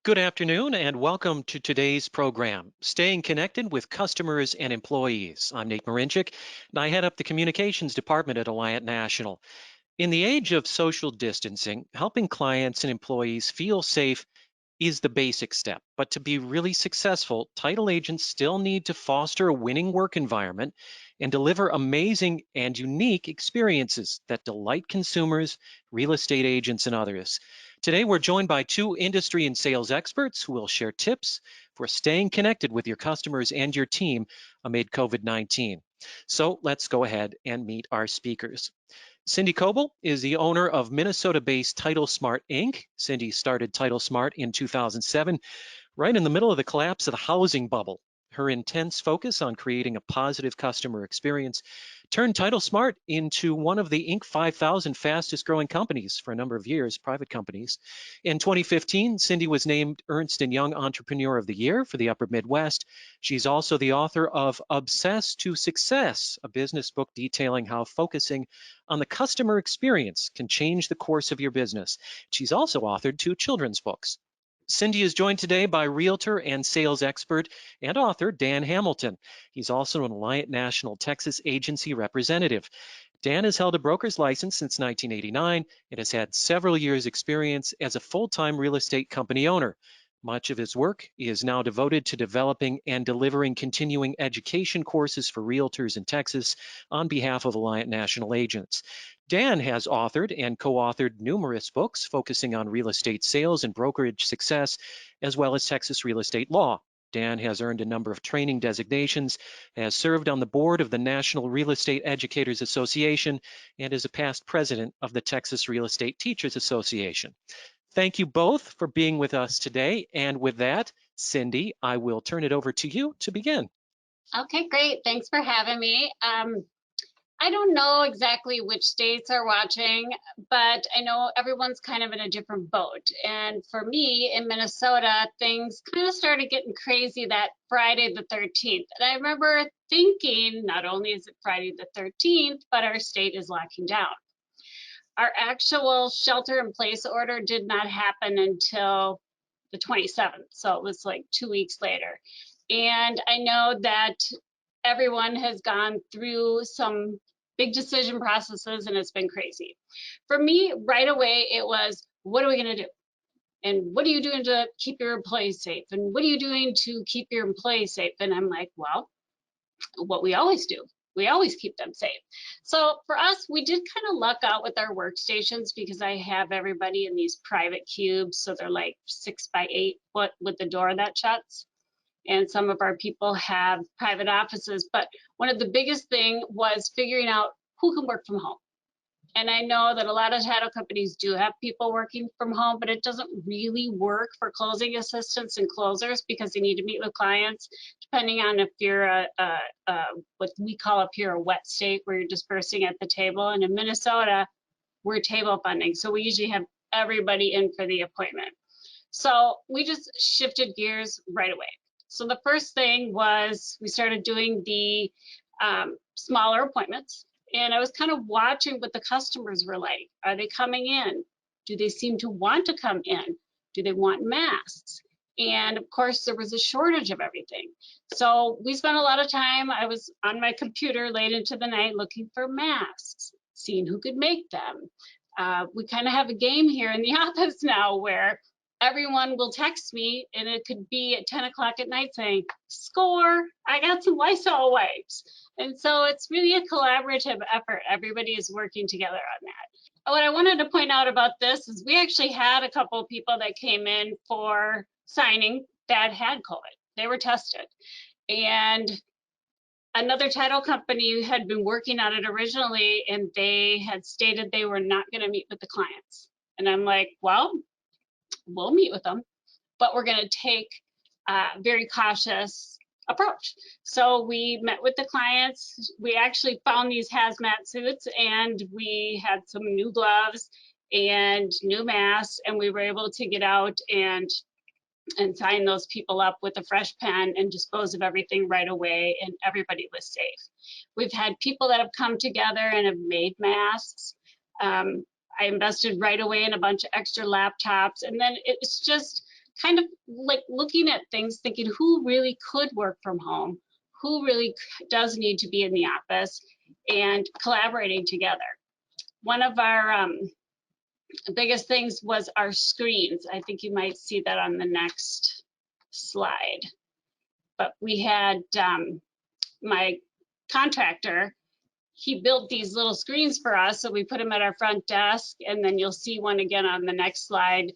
Good afternoon and welcome to today's program, Staying Connected with Customers and Employees. I'm Nate Marinchik, and I head up the Communications Department at Alliant National. In the age of social distancing, helping clients and employees feel safe is the basic step. But to be really successful, title agents still need to foster a winning work environment and deliver amazing and unique experiences that delight consumers, real estate agents, and others. Today, we're joined by two industry and sales experts who will share tips for staying connected with your customers and your team amid COVID-19. So let's go ahead and meet our speakers. Cindy Koebele is the owner of Minnesota-based TitleSmart Inc. Cindy started TitleSmart in 2007, right in the middle of the collapse of the housing bubble. Her intense focus on creating a positive customer experience turned TitleSmart into one of the Inc. 5000 fastest growing companies for a number of years, private companies. In 2015, Cindy was named Ernst & Young Entrepreneur of the Year for the Upper Midwest. She's also the author of Obsessed to Success, a business book detailing how focusing on the customer experience can change the course of your business. She's also authored two children's books. Cindy is joined today by realtor and sales expert and author Dan Hamilton. He's also an Alliant National Texas agency representative. Dan has held a broker's license since 1989 and has had several years' experience as a full-time real estate company owner. Much of his work is now devoted to developing and delivering continuing education courses for realtors in Texas on behalf of Alliant National agents. Dan has authored and co-authored numerous books focusing on real estate sales and brokerage success, as well as Texas real estate law. Dan has earned a number of training designations, has served on the board of the National Real Estate Educators Association, and is a past president of the Texas Real Estate Teachers Association. Thank you both for being with us today. And with that, Cindy, I will turn it over to you to begin. Okay, great. Thanks for having me. I don't know exactly which states are watching, but I know everyone's kind of in a different boat. And for me in Minnesota, things kind of started getting crazy that Friday the 13th. And I remember thinking, not only is it Friday the 13th, but our state is locking down. Our actual shelter in place order did not happen until the 27th. So it was like 2 weeks later. And I know that everyone has gone through some big decision processes and it's been crazy. For me, right away, it was, what are we going to do? And what are you doing to keep your employees safe? And what are you doing to keep your employees safe? And I'm like, well, what we always do. We always keep them safe. So for us, we did kind of luck out with our workstations because I have everybody in these private cubes. So they're like 6 by 8 foot with the door that shuts. And some of our people have private offices. But one of the biggest thing was figuring out who can work from home. And I know that a lot of title companies do have people working from home, but it doesn't really work for closing assistants and closers because they need to meet with clients, depending on if you're what we call up here a wet state where you're dispersing at the table. And in Minnesota, we're table funding. So we usually have everybody in for the appointment. So we just shifted gears right away. So the first thing was we started doing the smaller appointments. And I was kind of watching what the customers were like. Are they coming in? Do they seem to want to come in? Do they want masks? And of course, there was a shortage of everything. So we spent a lot of time. I was on my computer late into the night looking for masks, seeing who could make them. We kind of have a game here in the office now where everyone will text me and it could be at 10 o'clock at night saying, score, I got some Lysol wipes. And so it's really a collaborative effort. Everybody is working together on that. What I wanted to point out about this is we actually had a couple of people that came in for signing that had COVID. They were tested. And another title company had been working on it originally and they had stated they were not going to meet with the clients. And I'm like, well, we'll meet with them, but we're going to take a very cautious approach. So we met with the clients. We actually found these hazmat suits and we had some new gloves and new masks, and we were able to get out and sign those people up with a fresh pen and dispose of everything right away, and everybody was safe. We've had people that have come together and have made masks. I invested right away in a bunch of extra laptops, and then it's just kind of like looking at things, thinking who really could work from home, who really does need to be in the office, and collaborating together. One of our biggest things was our screens. I think you might see that on the next slide. But we had my contractor, he built these little screens for us. So we put them at our front desk, and then you'll see one again on the next slide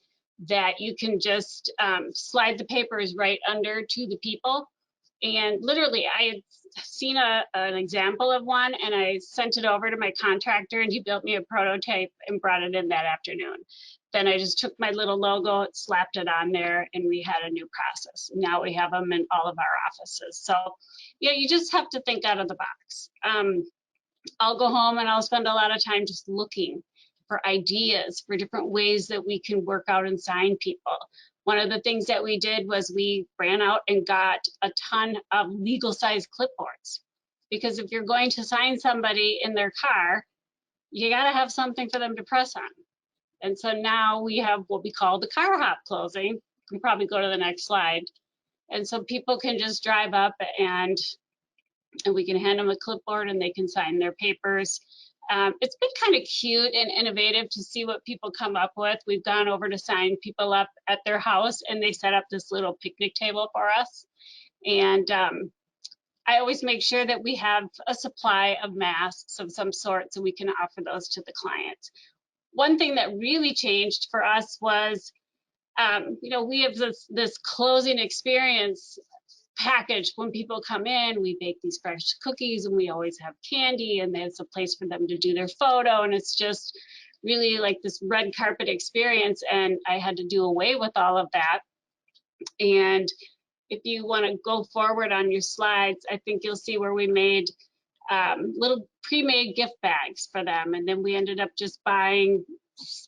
that you can just slide the papers right under to the people. And literally, I had seen an example of one, and I sent it over to my contractor, and he built me a prototype and brought it in that afternoon. Then I just took my little logo, slapped it on there, and we had a new process. Now we have them in all of our offices. So yeah, you just have to think out of the box. I'll go home and I'll spend a lot of time just looking for ideas for different ways that we can work out and sign people. One of the things that we did was we ran out and got a ton of legal size clipboards, because if you're going to sign somebody in their car, you got to have something for them to press on. And so now we have what we call the car hop closing. You can probably go to the next slide. And so people can just drive up and we can hand them a clipboard and they can sign their papers. It's been kind of cute and innovative to see what people come up with. We've gone over to sign people up at their house, and they set up this little picnic table for us. And I always make sure that we have a supply of masks of some sort so we can offer those to the clients. One thing that really changed for us was, we have this closing experience package. When people come in, we bake these fresh cookies, and we always have candy, and there's a place for them to do their photo, and it's just really like this red carpet experience. And I had to do away with all of that. And if you want to go forward on your slides, I think you'll see where we made little pre-made gift bags for them, and then we ended up just buying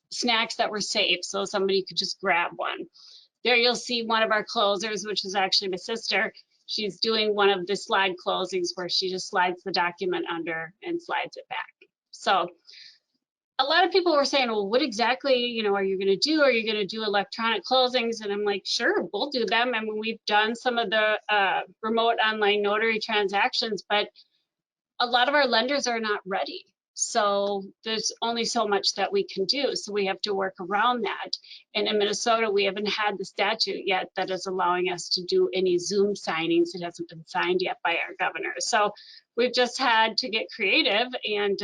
snacks that were safe so somebody could just grab one. There you'll see one of our closers, which is actually my sister. She's doing one of the slide closings where she just slides the document under and slides it back. So a lot of people were saying, well, what exactly, are you going to do? Are you going to do electronic closings? And I'm like, sure, we'll do them. I mean, we've done some of the remote online notary transactions, but a lot of our lenders are not ready. So there's only so much that we can do. So we have to work around that. And in Minnesota, we haven't had the statute yet that is allowing us to do any Zoom signings. It hasn't been signed yet by our governor. So we've just had to get creative, and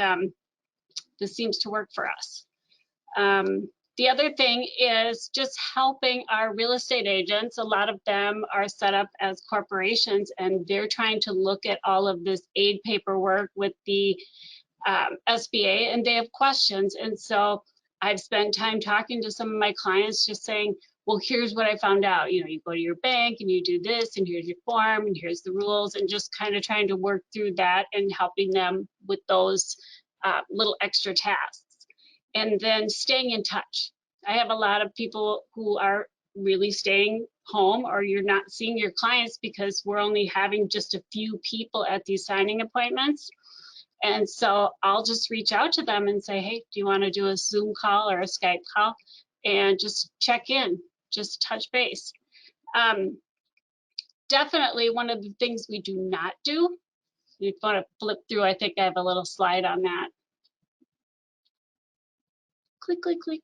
this seems to work for us. The other thing is just helping our real estate agents. A lot of them are set up as corporations, and they're trying to look at all of this aid paperwork with the SBA, and they have questions. And so I've spent time talking to some of my clients, just saying, well, here's what I found out. You go to your bank and you do this, and here's your form, and here's the rules, and just kind of trying to work through that and helping them with those little extra tasks. And then staying in touch. I have a lot of people who are really staying home, or you're not seeing your clients because we're only having just a few people at these signing appointments. And so I'll just reach out to them and say, hey, do you want to do a Zoom call or a Skype call? And just check in, just touch base. Definitely one of the things we do not do, if you want to flip through, I think I have a little slide on that. Click, click, click.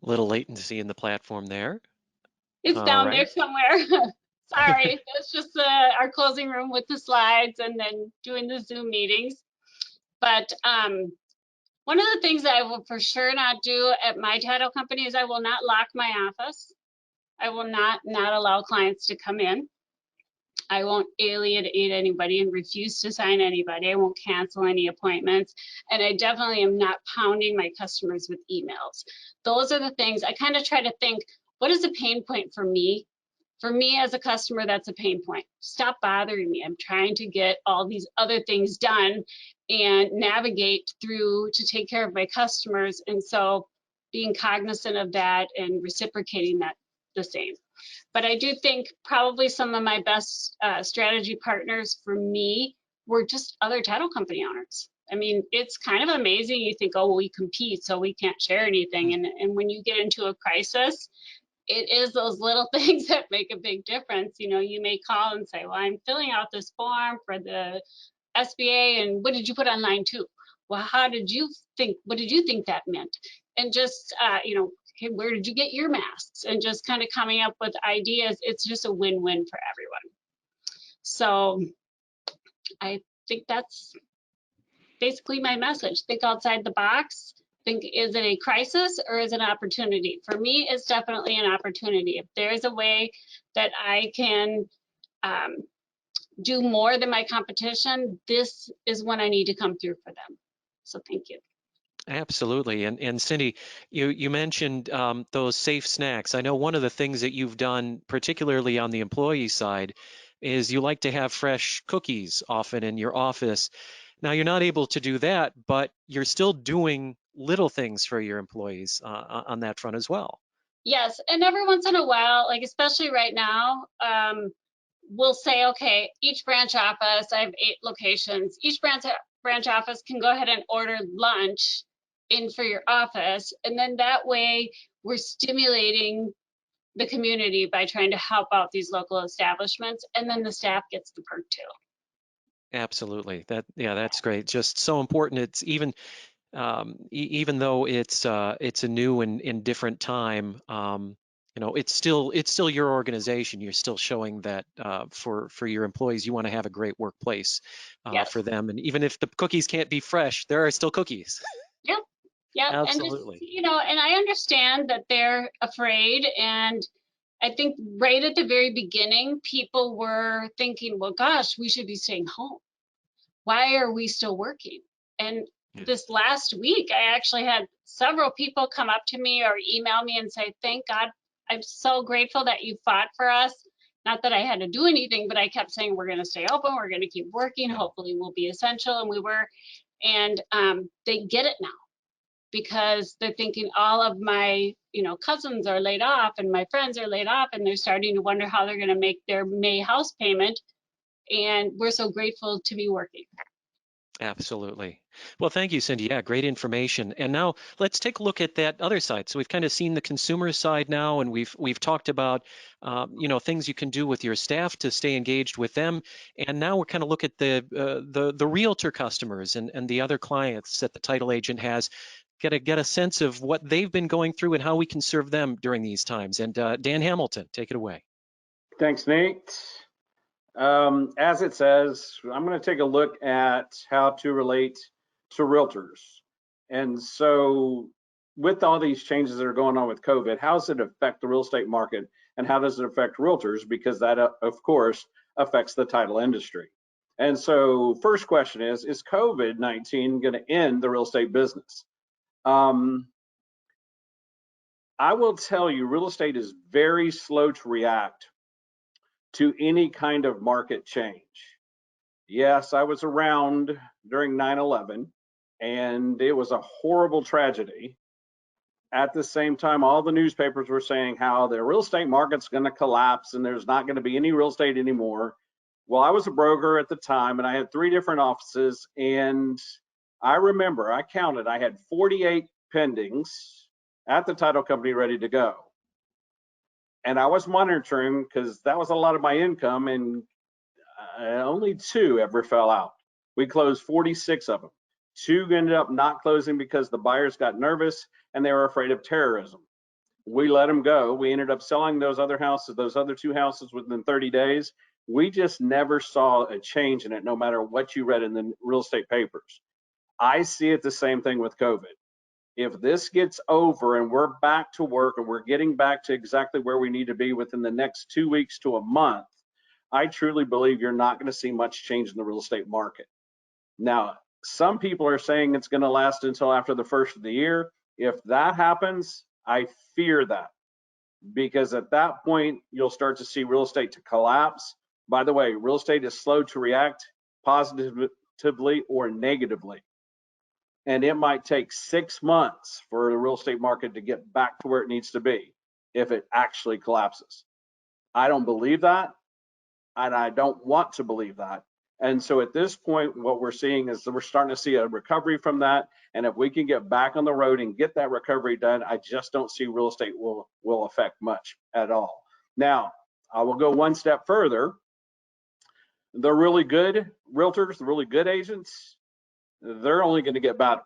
Little latency in the platform there. It's All down there right. somewhere. Sorry, that's just our closing room with the slides and then doing the Zoom meetings. But one of the things that I will for sure not do at my title company is I will not lock my office. I will not allow clients to come in. I won't alienate anybody and refuse to sign anybody. I won't cancel any appointments. And I definitely am not pounding my customers with emails. Those are the things I kind of try to think, what is a pain point for me? For me as a customer, that's a pain point. Stop bothering me. I'm trying to get all these other things done and navigate through to take care of my customers. And so being cognizant of that and reciprocating that the same. But I do think probably some of my best strategy partners for me were just other title company owners. I mean, it's kind of amazing. You think, oh, well, we compete, so we can't share anything. And when you get into a crisis, it is those little things that make a big difference. You know, you may call and say, well, I'm filling out this form for the SBA, and what did you put on line 2? Well, how did you think, what did you think that meant? And just, you know, okay, where did you get your masks? And just kind of coming up with ideas. It's just a win-win for everyone. So I think that's basically my message. Think outside the box. Think, is it a crisis or is it an opportunity? For me, it's definitely an opportunity. If there's a way that I can do more than my competition, this is when I need to come through for them. So thank you. Absolutely. And Cindy, you mentioned those safe snacks. I know one of the things that you've done, particularly on the employee side, is you like to have fresh cookies often in your office. Now, you're not able to do that, but you're still doing little things for your employees on that front as well. Yes, and every once in a while, like especially right now, we'll say, okay, each branch office, I have 8 locations, each branch office can go ahead and order lunch in for your office. And then that way we're stimulating the community by trying to help out these local establishments. And then the staff gets the perk too. Absolutely. Yeah, that's great. Just so important. It's even even though it's a new and different time, it's still your organization. You're still showing that for your employees, you want to have a great workplace Yes. for them. And even if the cookies can't be fresh, there are still cookies. Yep. Yep. And just, Absolutely. you know, and I understand that they're afraid. And I think right at the very beginning, people were thinking, well, gosh, we should be staying home. Why are we still working? And Yeah. this last week, I actually had several people come up to me or email me and say, thank God, I'm so grateful that you fought for us. Not that I had to do anything, but I kept saying, we're going to stay open, we're going to keep working, Yeah. hopefully we'll be essential. And we were, and they get it now because they're thinking all of my, you know, cousins are laid off and my friends are laid off, and they're starting to wonder how they're going to make their May house payment. And we're so grateful to be working. Absolutely. Well, thank you, Cindy. Yeah, great information. And now let's take a look at that other side. So we've kind of seen the consumer side now, and we've talked about things you can do with your staff to stay engaged with them. And now we're kind of look at the realtor customers and the other clients that the title agent has. Get a sense of what they've been going through and how we can serve them during these times. And Dan Hamilton, take it away. Thanks, Nate. As it says, I'm going to take a look at how to relate to realtors. And so, with all these changes that are going on with COVID, how does it affect the real estate market and how does it affect realtors? Because that, of course, affects the title industry. And so, first question is COVID-19 going to end the real estate business? I will tell you, real estate is very slow to react to any kind of market change. Yes, I was around during 9/11, and it was a horrible tragedy. At the same time, all the newspapers were saying how the real estate market's going to collapse and there's not going to be any real estate anymore. Well, I was a broker at the time, and I had 3 different offices, and I remember I counted, I had 48 pendings at the title company ready to go. And I was monitoring because that was a lot of my income, and only 2 ever fell out. We closed 46 of them. 2 ended up not closing because the buyers got nervous and they were afraid of terrorism. We let them go. We ended up selling those other houses, those other 2 houses within 30 days. We just never saw a change in it, no matter what you read in the real estate papers. I see it the same thing with COVID. If this gets over and we're back to work and we're getting back to exactly where we need to be within the next 2 weeks to a month, I truly believe you're not going to see much change in the real estate market. Now, some people are saying it's going to last until after the first of the year. If that happens, I fear that, because at that point, you'll start to see real estate to collapse. By the way, real estate is slow to react positively or negatively. And it might take 6 months for the real estate market to get back to where it needs to be if it actually collapses. I don't believe that, and I don't want to believe that. And so at this point, what we're seeing is that we're starting to see a recovery from that. And if we can get back on the road and get that recovery done, I just don't see real estate will affect much at all. Now, I will go one step further. The really good realtors, the really good agents, they're only going to get better.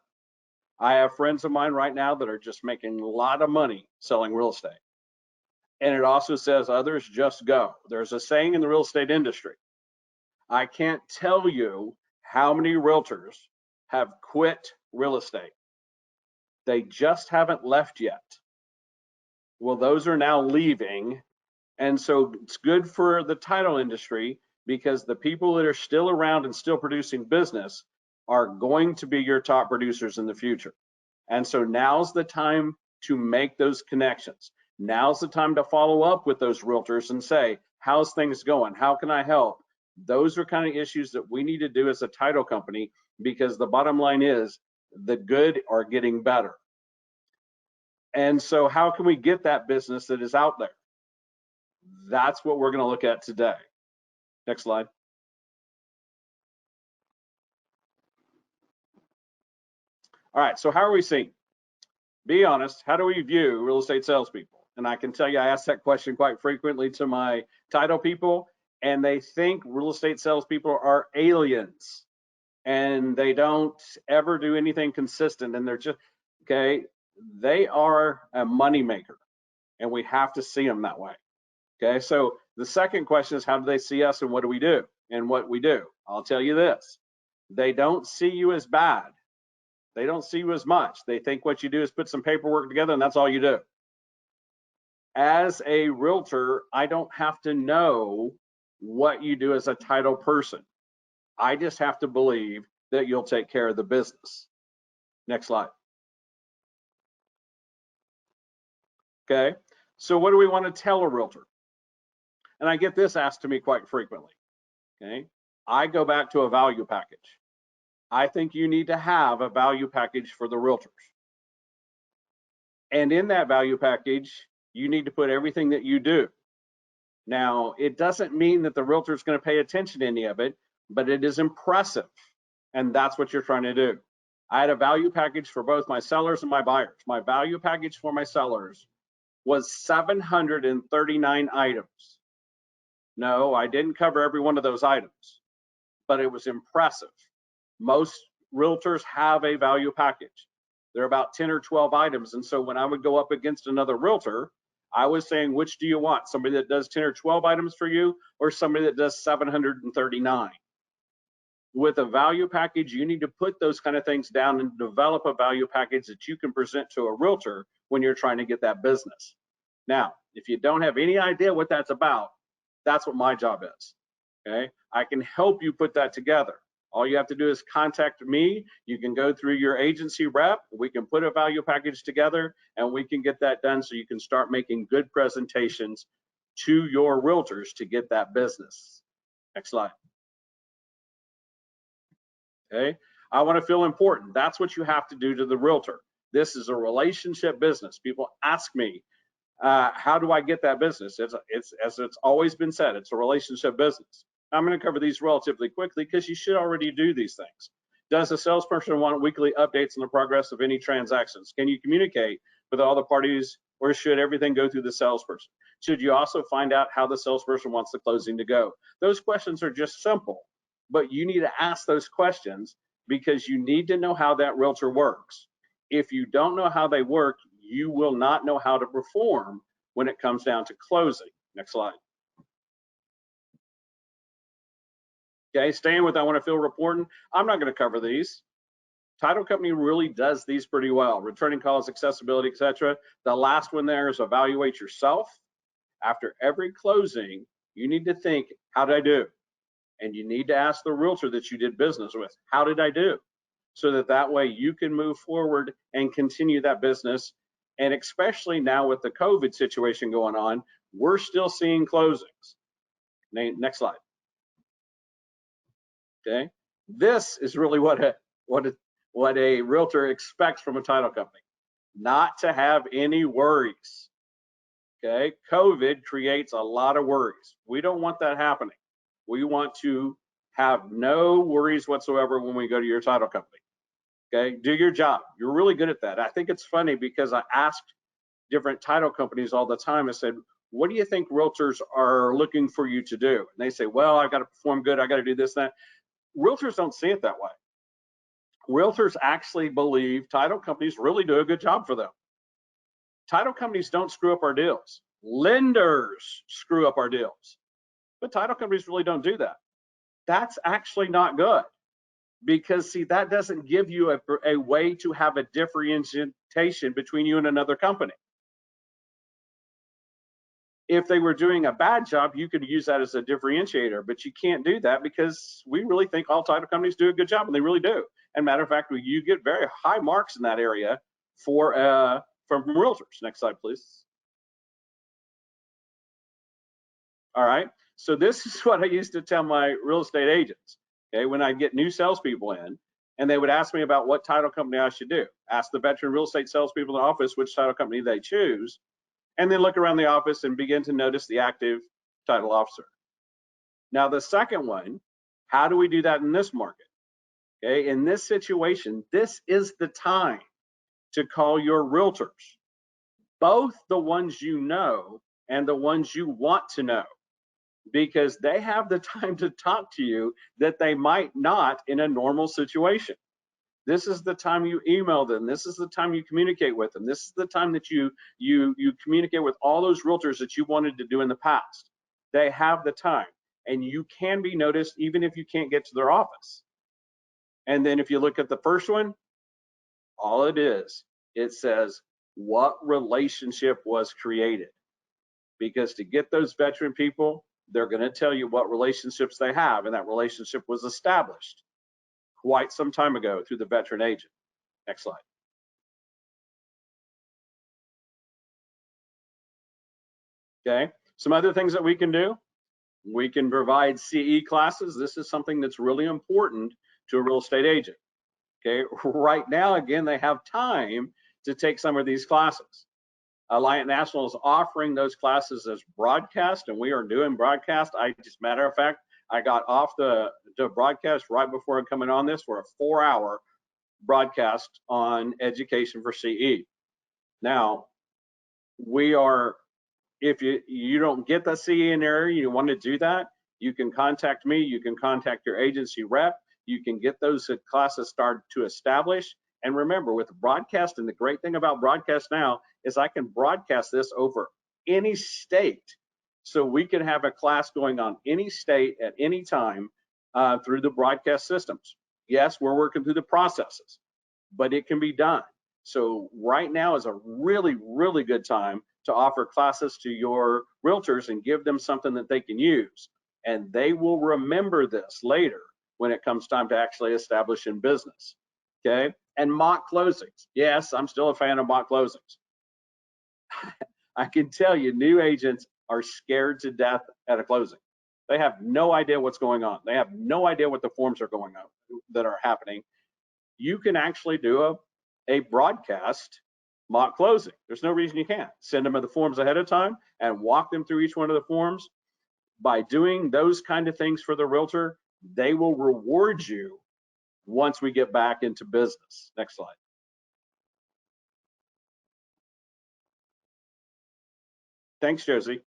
I have friends of mine right now that are just making a lot of money selling real estate. And it also says others just go. There's a saying in the real estate industry. I can't tell you how many realtors have quit real estate. They just haven't left yet. Well, those are now leaving. And so it's good for the title industry because the people that are still around and still producing business are going to be your top producers in the future. And so now's the time to make those connections. Now's the time to follow up with those realtors and say, how's things going? How can I help? Those are kind of issues that we need to do as a title company, because the bottom line is the good are getting better. And so how can we get that business that is out there? That's what we're going to look at today. Next slide. All right, so how are we seeing? Be honest, how do we view real estate salespeople? And I can tell you, I ask that question quite frequently to my title people, and they think real estate salespeople are aliens, and they don't ever do anything consistent, and they're just, okay, they are a money maker, and we have to see them that way. Okay, so the second question is, how do they see us and what do we do? And what we do, I'll tell you this, they don't see you as bad. They don't see you as much. They think what you do is put some paperwork together and that's all you do. As a realtor, I don't have to know what you do as a title person. I just have to believe that you'll take care of the business. Next slide. Okay, so what do we want to tell a realtor? And I get this asked to me quite frequently. Okay, I go back to a value package. I think you need to have a value package for the realtors. And in that value package, you need to put everything that you do. Now, it doesn't mean that the realtor is going to pay attention to any of it, but it is impressive. And that's what you're trying to do. I had a value package for both my sellers and my buyers. My value package for my sellers was 739 items. No, I didn't cover every one of those items, but it was impressive. Most realtors have a value package. They're about 10 or 12 items. And so when I would go up against another realtor, I was saying, which do you want? Somebody that does 10 or 12 items for you, or somebody that does 739? With a value package, you need to put those kind of things down and develop a value package that you can present to a realtor when you're trying to get that business. Now, if you don't have any idea what that's about, that's what my job is. Okay, I can help you put that together. All you have to do is contact me. You can go through your agency rep. We can put a value package together and we can get that done so you can start making good presentations to your realtors to get that business. Next slide. Okay, I want to feel important. That's what you have to do to the realtor. This is a relationship business. People ask me, how do I get that business? It's as it's always been said, it's a relationship business. I'm going to cover these relatively quickly because you should already do these things. Does a salesperson want weekly updates on the progress of any transactions? Can you communicate with all the parties, or should everything go through the salesperson? Should you also find out how the salesperson wants the closing to go? Those questions are just simple, but you need to ask those questions because you need to know how that realtor works. If you don't know how they work, you will not know how to perform when it comes down to closing. Next slide. Okay, staying with I want to feel important. I'm not going to cover these. Title company really does these pretty well. Returning calls, accessibility, etc. The last one there is evaluate yourself. After every closing, you need to think, how did I do? And you need to ask the realtor that you did business with, how did I do? So that way you can move forward and continue that business. And especially now with the COVID situation going on, we're still seeing closings. Next slide. Okay, this is really what a realtor expects from a title company, not to have any worries. Okay, COVID creates a lot of worries. We don't want that happening. We want to Have no worries whatsoever when we go to your title company. Okay, do your job. You're really good at that. I think it's funny because I asked different title companies all the time. I said, what do you think realtors are looking for you to do? And they say, well, I've got to perform good. I got to do this, that. Realtors don't see it that way. Realtors actually believe title companies really do a good job for them. Title companies don't screw up our deals. Lenders screw up our deals, but title companies really don't do that. That's actually not good, because see, that doesn't give you a way to have a differentiation between you and another company. If they were doing a bad job, you could use that as a differentiator, but you can't do that because we really think all title companies do a good job, and they really do. And matter of fact, you get very high marks in that area for from realtors. Next slide, please. All right. So this is what I used to tell my real estate agents. Okay, when I get new salespeople in, and they would ask me about what title company I should do. Ask the veteran real estate salespeople in the office which title company they choose, and then look around the office and begin to notice the active title officer. Now, the second one, how do we do that in this market? Okay, in this situation, this is the time to call your realtors, both the ones you know and the ones you want to know, because they have the time to talk to you that they might not in a normal situation. This is the time you email them. This is the time you communicate with them. This is the time that you communicate with all those realtors that you wanted to do in the past. They have the time, and you can be noticed even if you can't get to their office. And then if you look at the first one, all it is, it says what relationship was created. Because to get those veteran people, they're going to tell you what relationships they have, and that relationship was established quite some time ago through the veteran agent. Next slide. Okay, some other things that we can do. We can provide CE classes. This is something that's really important to a real estate agent. Okay, right now, again, they have time to take some of these classes. Alliant National is offering those classes as broadcast, and we are doing broadcast. Matter of fact, I got off the broadcast right before I'm coming on this for a 4-hour broadcast on education for CE. Now, we are, if you don't get the CE in area, you want to do that, you can contact me, you can contact your agency rep, you can get those classes started to establish. And remember, with broadcast, and the great thing about broadcast now is I can broadcast this over any state. So we can have a class going on any state at any time through the broadcast systems. Yes, we're working through the processes, but it can be done. So right now is a really, really good time to offer classes to your realtors and give them something that they can use. And they will remember this later when it comes time to actually establish in business. Okay, and mock closings. Yes, I'm still a fan of mock closings. I can tell you, new agents are scared to death at a closing. They have no idea what's going on. They have no idea what the forms are going on that are happening. You can actually do a broadcast mock closing. There's no reason you can't. Send them the forms ahead of time and walk them through each one of the forms. By doing those kind of things for the realtor, they will reward you once we get back into business. Next slide. Thanks, Josie.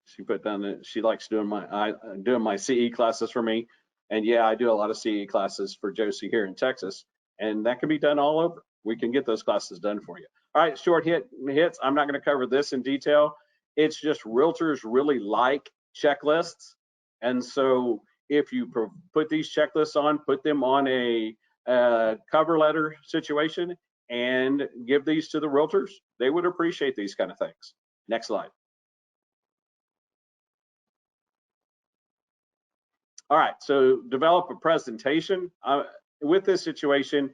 She put down that she likes doing my CE classes for me. And yeah, I do a lot of CE classes for Josie here in Texas, and that can be done all over. We can get those classes done for you. All right, short hits. I'm not going to cover this in detail. It's just realtors really like checklists. And so if you put these checklists on, put them on a cover letter situation and give these to the realtors, they would appreciate these kind of things. Next slide. All right, so develop a presentation. With this situation,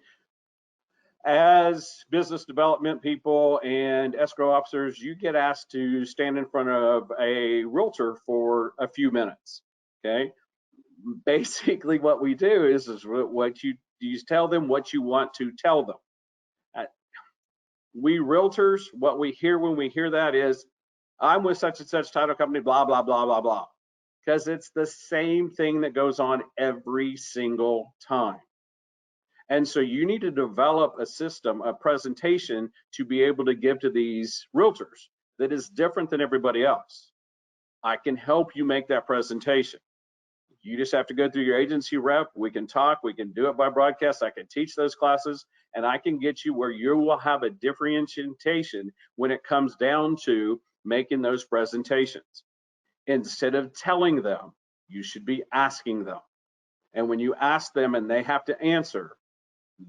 as business development people and escrow officers, you get asked to stand in front of a realtor for a few minutes, okay? Basically what we do is what you tell them what you want to tell them. We realtors, what we hear when we hear that is, I'm with such and such title company, blah, blah, blah, blah, blah. because it's the same thing that goes on every single time. And so you need to develop a system, a presentation to be able to give to these realtors that is different than everybody else. I can help you make that presentation. You just have to go through your agency rep. We can talk, we can do it by broadcast. I can teach those classes, and I can get you where you will have a differentiation when it comes down to making those presentations. Instead of telling them, you should be asking them. And when you ask them and they have to answer,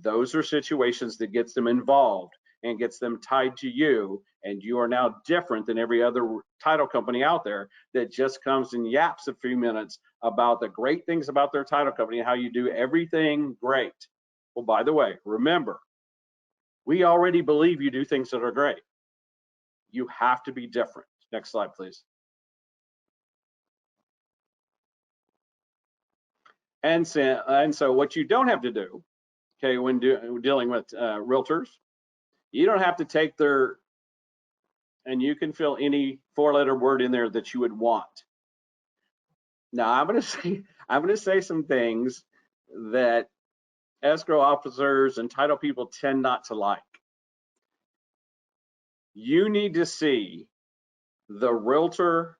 those are situations that gets them involved and gets them tied to you, and you are now different than every other title company out there that just comes and yaps a few minutes about the great things about their title company and how you do everything great. Well, by the way, remember, we already believe you do things that are great. You have to be different. Next slide, please. And so what you don't have to do, okay, when dealing with realtors, you don't have to take their, and you can fill any four-letter word in there that you would want. Now I'm going to say some things that escrow officers and title people tend not to like. You need to see the realtor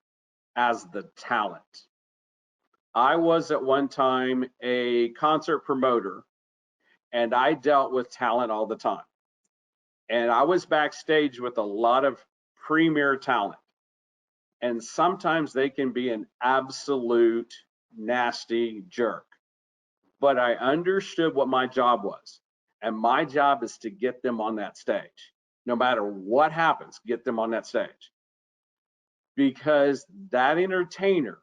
as the talent. I was at one time a concert promoter, and I dealt with talent all the time. And I was backstage with a lot of premier talent. And sometimes they can be an absolute nasty jerk. But I understood what my job was. And my job is to get them on that stage. No matter what happens, get them on that stage. Because that entertainer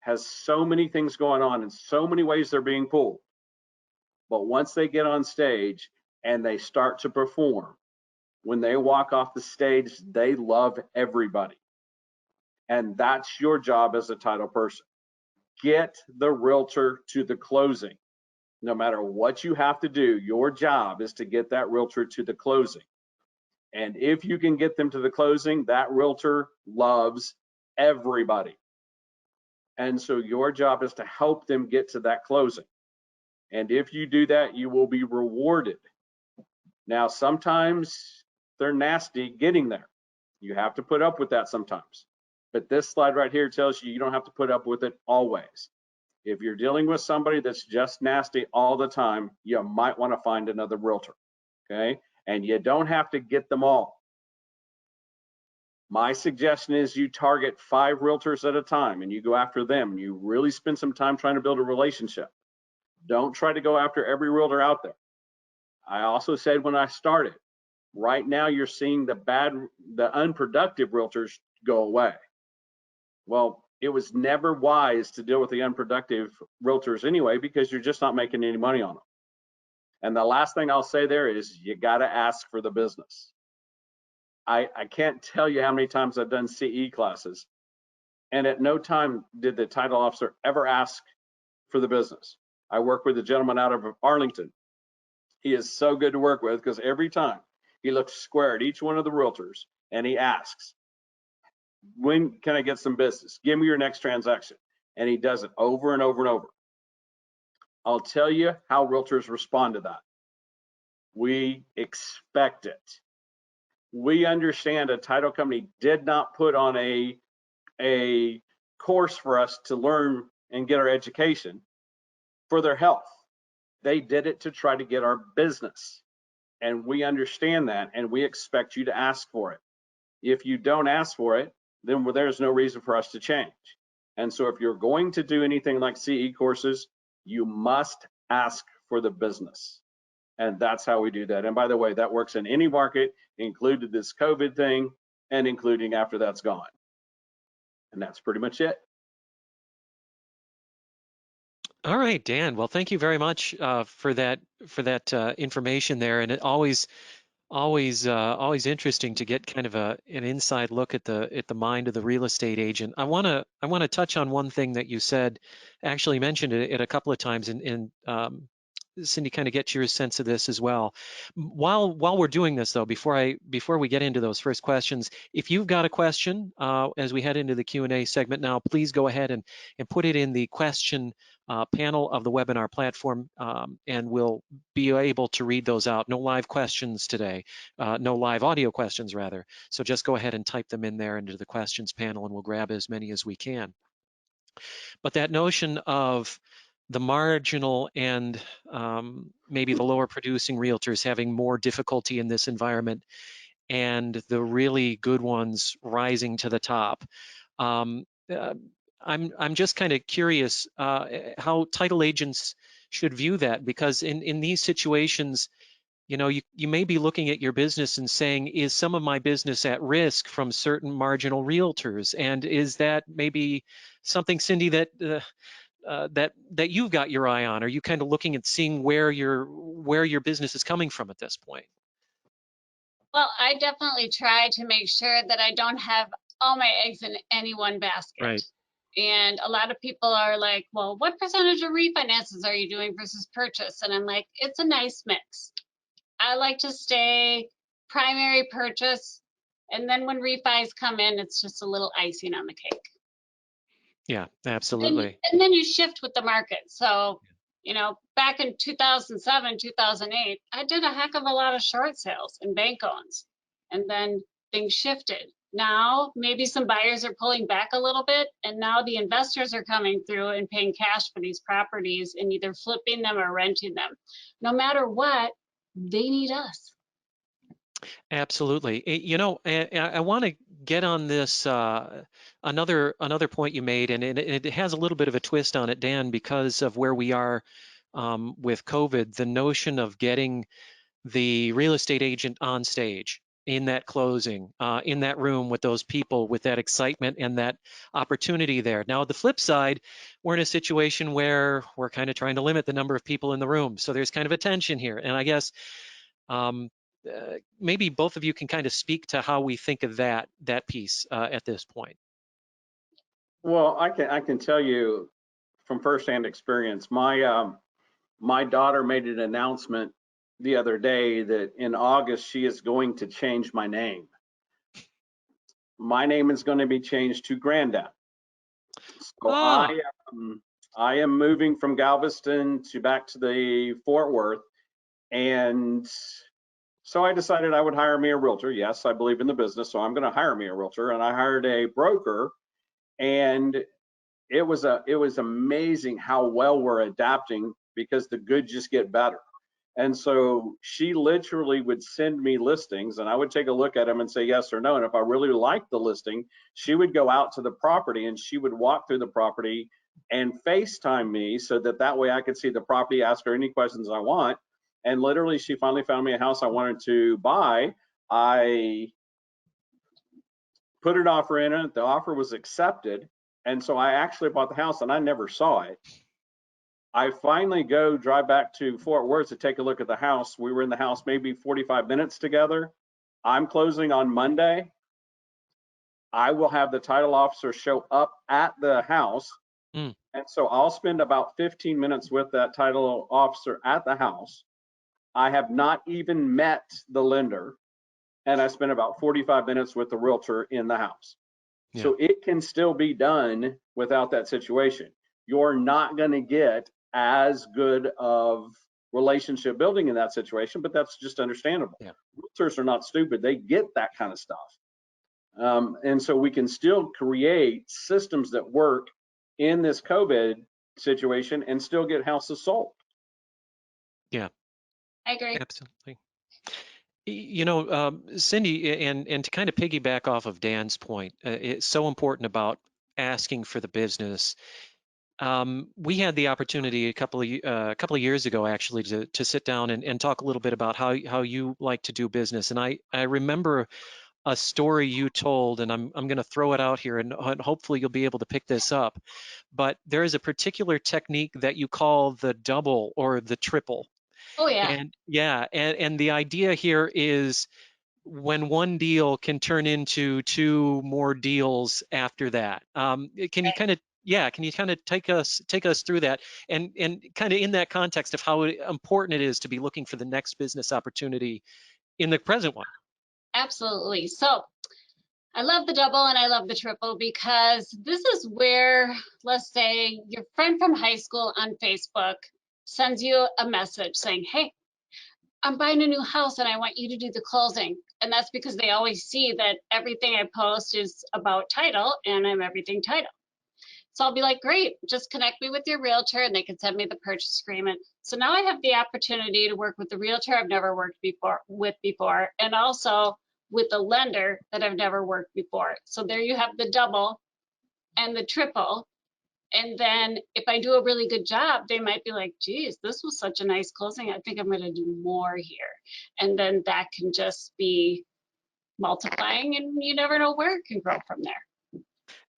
has so many things going on and so many ways they're being pulled. But once they get on stage and they start to perform, when they walk off the stage, they love everybody. And that's your job as a title person. Get the realtor to the closing. No matter what you have to do, your job is to get that realtor to the closing. And if you can get them to the closing, that realtor loves everybody. And so your job is to help them get to that closing. And if you do that, you will be rewarded. Now, sometimes they're nasty getting there. You have to put up with that sometimes. But this slide right here tells you you don't have to put up with it always. If you're dealing with somebody that's just nasty all the time, you might want to find another realtor, okay? And you don't have to get them all. My suggestion is you target 5 realtors at a time and you go after them. And you really spend some time trying to build a relationship. Don't try to go after every realtor out there. I also said when I started, right now you're seeing the unproductive realtors go away. Well, it was never wise to deal with the unproductive realtors anyway, because you're just not making any money on them. And the last thing I'll say there is you got to ask for the business. I can't tell you how many times I've done CE classes, and at no time did the title officer ever ask for the business. I work with a gentleman out of Arlington. He is so good to work with because every time he looks square at each one of the realtors and he asks, when can I get some business? Give me your next transaction. And he does it over and over and over. I'll tell you how realtors respond to that. We expect it. We understand a title company did not put on a course for us to learn and get our education for their health. They did it to try to get our business. And we understand that, and we expect you to ask for it. If you don't ask for it, then there's no reason for us to change. And so if you're going to do anything like CE courses, you must ask for the business. And that's how we do that. And by the way, that works in any market, included this COVID thing, and including after that's gone. And that's pretty much it. All right, Dan. Well, thank you very much for that information there, and it always interesting to get kind of an inside look at the mind of the real estate agent. I want to touch on one thing that you said, actually mentioned it a couple of times in Cindy, kind of get your sense of this as well. While we're doing this, though, before we get into those first questions, if you've got a question as we head into the Q&A segment now, please go ahead and put it in the question panel of the webinar platform, and we'll be able to read those out. No live questions today, no live audio questions rather. So just go ahead and type them in there into the questions panel, and we'll grab as many as we can. But that notion of the marginal and maybe the lower producing realtors having more difficulty in this environment, and the really good ones rising to the top. Um, uh, I'm just kind of curious how title agents should view that, because in these situations, you may be looking at your business and saying, is some of my business at risk from certain marginal realtors? And is that maybe something, Cindy, that you've got your eye on? Are you kind of looking at seeing where your business is coming from at this point? Well, I definitely try to make sure that I don't have all my eggs in any one basket. Right. And a lot of people are like, well, what percentage of refinances are you doing versus purchase? And I'm like, it's a nice mix. I like to stay primary purchase. And then when refis come in, it's just a little icing on the cake. Yeah, And, absolutely. and then you shift with the market. So, back in 2007, 2008, I did a heck of a lot of short sales and bank owns. And then things shifted. Now, maybe some buyers are pulling back a little bit, and now the investors are coming through and paying cash for these properties and either flipping them or renting them. No matter what, they need us. Absolutely. I want to get on this another point you made, and it has a little bit of a twist on it, Dan, because of where we are with COVID. The notion of getting the real estate agent on stage in that closing, in that room with those people, with that excitement and that opportunity there. Now, the flip side, we're in a situation where we're kind of trying to limit the number of people in the room. So there's kind of a tension here. And I guess um, maybe both of you can kind of speak to how we think of that piece at this point. Well, I can tell you from firsthand experience. My daughter made an announcement the other day that in August she is going to change my name. My name is going to be changed to Granddad. So Ah, I am moving from Galveston to back to the Fort Worth, and so I decided I would hire me a realtor. Yes, I believe in the business, so I'm going to hire me a realtor, and I hired a broker, and it was amazing how well we're adapting because the good just get better. And so she literally would send me listings and I would take a look at them and say yes or no. And if I really liked the listing, she would go out to the property and she would walk through the property and FaceTime me so that way I could see the property, ask her any questions I want. And literally, she finally found me a house I wanted to buy. I put an offer in it. The offer was accepted. And so I actually bought the house and I never saw it. I finally drive back to Fort Worth to take a look at the house. We were in the house maybe 45 minutes together. I'm closing on Monday. I will have the title officer show up at the house. mm, And so I'll spend about 15 minutes with that title officer at the house. I have not even met the lender. And I spent about 45 minutes with the realtor in the house. yeah, So it can still be done without that situation. You're not going to get as good of relationship building in that situation, but that's just understandable. yeah. Realtors are not stupid. They get that kind of stuff. And so we can still create systems that work in this COVID situation and still get houses sold. Yeah, I agree. absolutely. Cindy, and to kind of piggyback off of Dan's point, it's so important about asking for the business. We had the opportunity a couple of years ago, actually, to sit down and talk a little bit about how you like to do business. And I remember a story you told, and I'm going to throw it out here, and hopefully you'll be able to pick this up. But there is a particular technique that you call the double or the triple. Oh, yeah. And yeah, and the idea here is when one deal can turn into two more deals after that. Can you kind of yeah, can you kind of take us through that, and kind of in that context of how important it is to be looking for the next business opportunity in the present one? Absolutely. So I love the double and I love the triple because this is where, let's say, your friend from high school on Facebook sends you a message saying, hey, I'm buying a new house and I want you to do the closing. And that's because they always see that everything I post is about title and I'm everything title. So I'll be like, great, just connect me with your realtor and they can send me the purchase agreement. So now I have the opportunity to work with the realtor I've never worked before, and also with a lender that I've never worked before. So there you have the double and the triple. And then if I do a really good job, they might be like, geez, this was such a nice closing. I think I'm going to do more here. And then that can just be multiplying, and you never know where it can grow from there.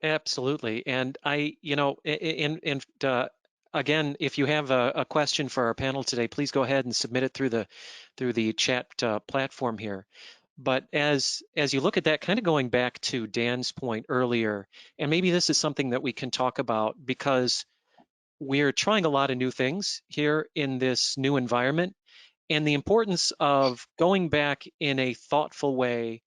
Absolutely. And again, if you have a question for our panel today, please go ahead and submit it through the chat platform here. But as you look at that, kind of going back to Dan's point earlier, and maybe this is something that we can talk about because we're trying a lot of new things here in this new environment, and the importance of going back in a thoughtful way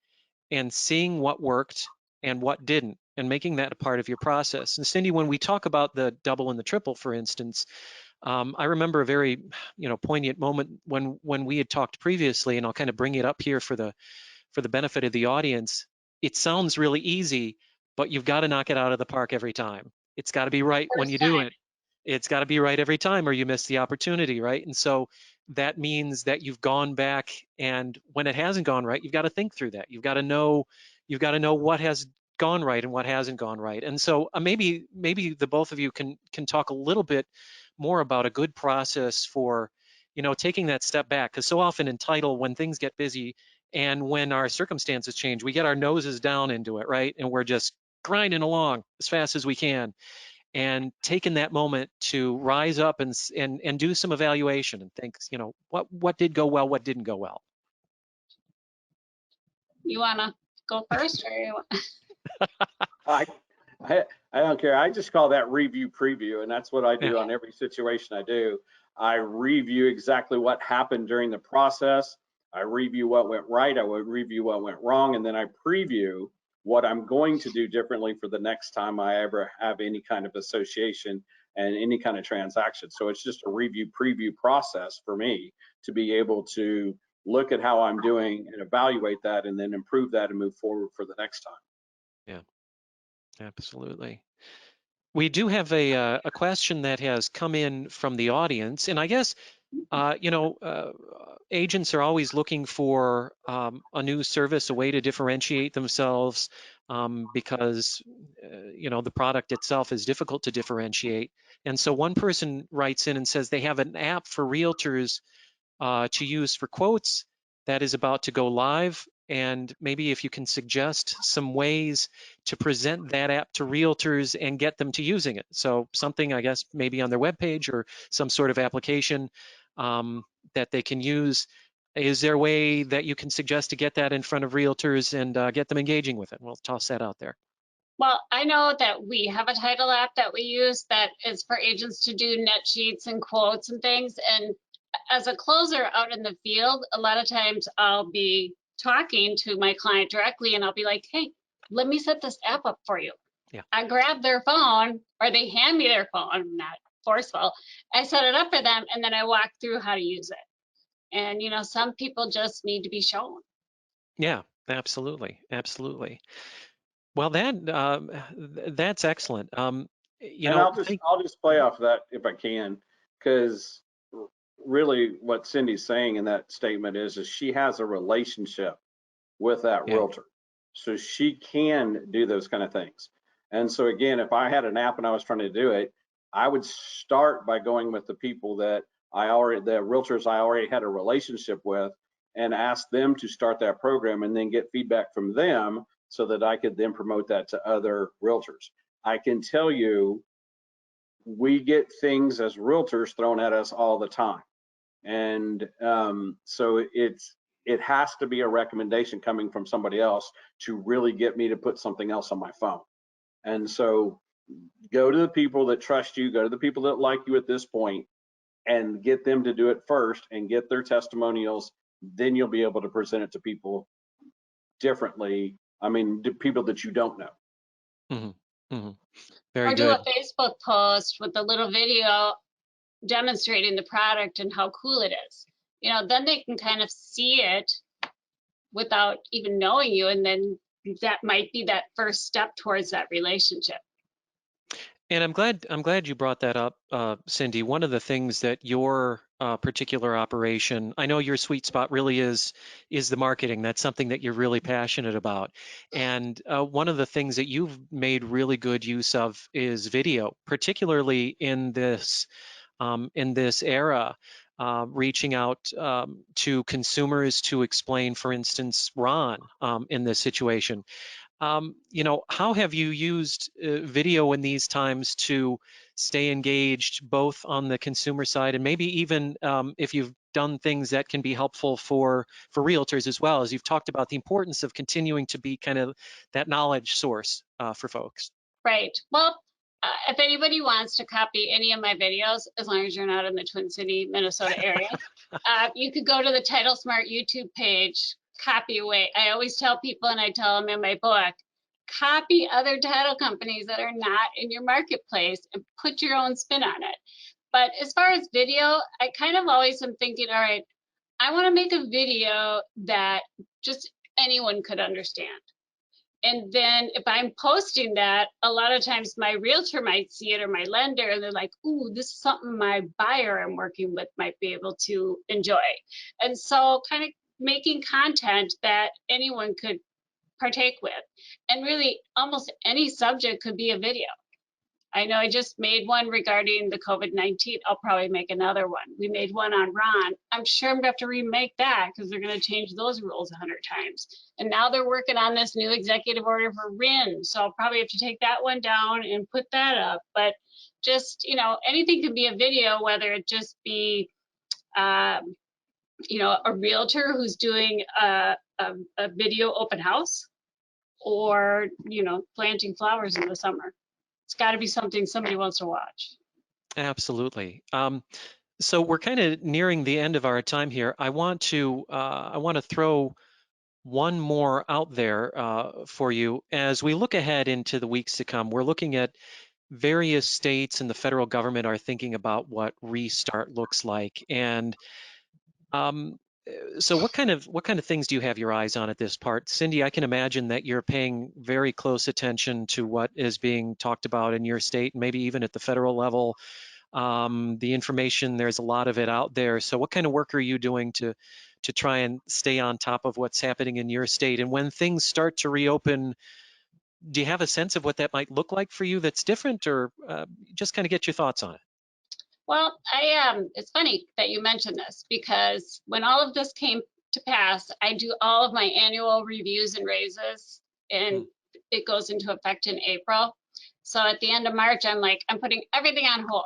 and seeing what worked and what didn't, and making that a part of your process. And Cindy, when we talk about the double and the triple, for instance, I remember a very, poignant moment when we had talked previously, and I'll kind of bring it up here for the benefit of the audience. It sounds really easy, but you've got to knock it out of the park every time. It's got to be right when First you do time. it. It's got to be right every time, or you miss the opportunity, right? And so that means that you've gone back, and when it hasn't gone right, you've got to think through that. You've got to know what has gone right and what hasn't gone right. And so maybe the both of you can talk a little bit more about a good process for, taking that step back, because so often in title, when things get busy and when our circumstances change, we get our noses down into it, right? And we're just grinding along as fast as we can, and taking that moment to rise up and do some evaluation and think, what did go well, what didn't go well. You want to go first, or you want? I, I don't care. I just call that review preview, and that's what I Yeah. do on every situation I do. I review exactly what happened during the process. I review what went right. I would review what went wrong, and then I preview what I'm going to do differently for the next time I ever have any kind of association and any kind of transaction. So it's just a review preview process for me to be able to look at how I'm doing and evaluate that, and then improve that and move forward for the next time. Yeah, absolutely. We do have a question that has come in from the audience, and I guess agents are always looking for a new service, a way to differentiate themselves, because the product itself is difficult to differentiate. And so one person writes in and says they have an app for realtors to use for quotes that is about to go live. And maybe if you can suggest some ways to present that app to realtors and get them to using it. So something, I guess, maybe on their webpage or some sort of application that they can use. Is there a way that you can suggest to get that in front of realtors and get them engaging with it? We'll toss that out there. Well, I know that we have a title app that we use that is for agents to do net sheets and quotes and things. And as a closer out in the field, a lot of times I'll be talking to my client directly and I'll be like, hey, let me set this app up for you. Yeah. I grab their phone, or they hand me their phone. I'm not forceful. I set it up for them and then I walk through how to use it. And some people just need to be shown. Yeah, absolutely. Absolutely. Well, that's excellent. And I'll just Thank, I'll just play off that if I can, because really what Cindy's saying in that statement is she has a relationship with that yeah, realtor, so she can do those kind of things. And so again, if I had an app and I was trying to do it, I would start by going with the people that the realtors I already had a relationship with, and ask them to start that program, and then get feedback from them so that I could then promote that to other realtors. I can tell you, we get things as realtors thrown at us all the time. And so it has to be a recommendation coming from somebody else to really get me to put something else on my phone. And so Go to the people that trust you, go to the people that like you at this point, and get them to do it first and get their testimonials. Then you'll be able to present it to people differently. I mean, to people that you don't know. Very Or do a good. Facebook post with a little video demonstrating the product and how cool it is. Then they can kind of see it without even knowing you, and then that might be that first step towards that relationship. And I'm glad you brought that up, Cindy. One of the things that your particular operation, I know your sweet spot really is the marketing. That's something that you're really passionate about. And one of the things that you've made really good use of is video, particularly in this era. Reaching out to consumers to explain, for instance, Ron in this situation. How have you used video in these times to stay engaged both on the consumer side and maybe even if you've done things that can be helpful for realtors as well, as you've talked about the importance of continuing to be kind of that knowledge source for folks? Right. Well, if anybody wants to copy any of my videos, as long as you're not in the Twin City, Minnesota area, you could go to the TitleSmart YouTube page, copy away. I always tell people, and I tell them in my book, copy other title companies that are not in your marketplace and put your own spin on it. But as far as video, I kind of always am thinking, all right, I want to make a video that just anyone could understand. And then if I'm posting that, a lot of times my realtor might see it or my lender, and they're like, ooh, this is something my buyer I'm working with might be able to enjoy. And so kind of making content that anyone could partake with. And really almost any subject could be a video. I know I just made one regarding the COVID-19. I'll probably make another one. We made one on Ron. I'm sure I'm gonna have to remake that because they're gonna change those rules 100 times. And now they're working on this new executive order for RIN. So I'll probably have to take that one down and put that up. But just, anything can be a video, whether it just be, a realtor who's doing a video open house or, planting flowers in the summer. It's got to be something somebody wants to watch. Absolutely. So we're kind of nearing the end of our time here. I want to throw one more out there for you as we look ahead into the weeks to come. We're looking at various states and the federal government are thinking about what restart looks like. And um, so what kind of things do you have your eyes on at this part? Cindy, I can imagine that you're paying very close attention to what is being talked about in your state, maybe even at the federal level. The information, there's a lot of it out there. So what kind of work are you doing to try and stay on top of what's happening in your state? And when things start to reopen, do you have a sense of what that might look like for you that's different, or just kind of get your thoughts on it? Well, it's funny that you mentioned this because when all of this came to pass, I do all of my annual reviews and raises, and it goes into effect in April. So at the end of March, I'm putting everything on hold.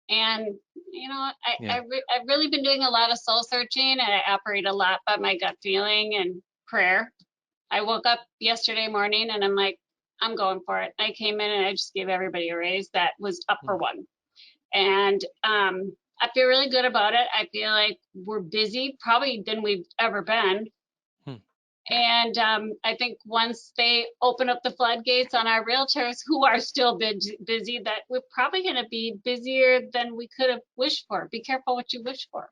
And Yeah. I've really been doing a lot of soul searching, and I operate a lot by my gut feeling and prayer. I woke up yesterday morning and I'm like, I'm going for it. I came in and I just gave everybody a raise that was up for one. And I feel really good about it. I feel like we're busy, probably than we've ever been. Hmm. And I think once they open up the floodgates on our realtors who are still busy, that we're probably going to be busier than we could have wished for. Be careful what you wish for.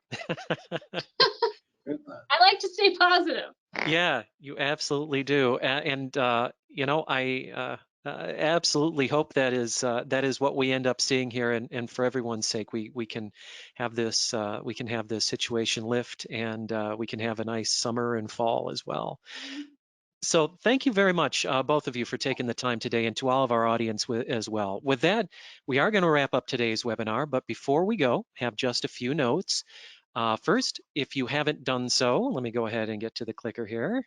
I like to stay positive. Yeah, you absolutely do. And I absolutely hope that is what we end up seeing here. And for everyone's sake, we can have this situation lift, and we can have a nice summer and fall as well. So thank you very much, both of you, for taking the time today, and to all of our audience as well. With that, we are going to wrap up today's webinar, but before we go, have just a few notes. First, if you haven't done so, let me go ahead and get to the clicker here.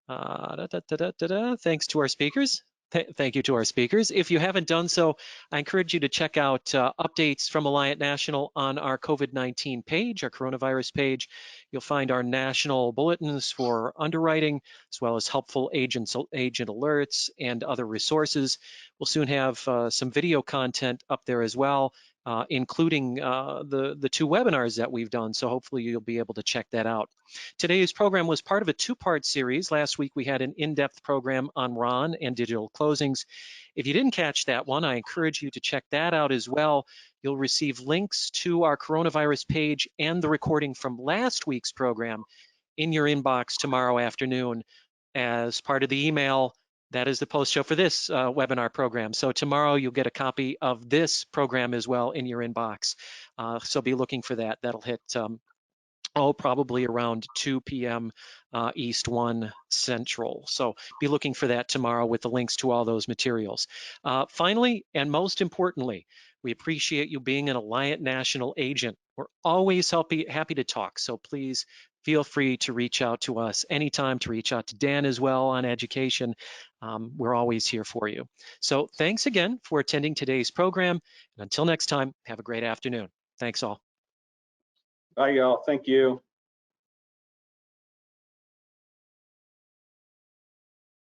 Thanks to our speakers. Thank you to our speakers. If you haven't done so, I encourage you to check out updates from Alliant National on our COVID-19 page, our coronavirus page. You'll find our national bulletins for underwriting, as well as helpful agent alerts and other resources. We'll soon have some video content up there as well, including the 2 webinars that we've done. So hopefully you'll be able to check that out. Today's program was part of a 2-part series. Last week we had an in-depth program on RON and digital closings. If you didn't catch that one, I encourage you to check that out as well. You'll receive links to our coronavirus page and the recording from last week's program in your inbox tomorrow afternoon as part of the email. That is the post show for this webinar program. So tomorrow you'll get a copy of this program as well in your inbox. So be looking for that. That'll hit probably around 2 p.m. East 1 Central. So be looking for that tomorrow with the links to all those materials. Finally, and most importantly, we appreciate you being an Alliant National agent. We're always happy to talk. So please feel free to reach out to us anytime, to reach out to Dan as well on education. We're always here for you. So thanks again for attending today's program. And until next time, have a great afternoon. Thanks all. Bye, y'all. Thank you.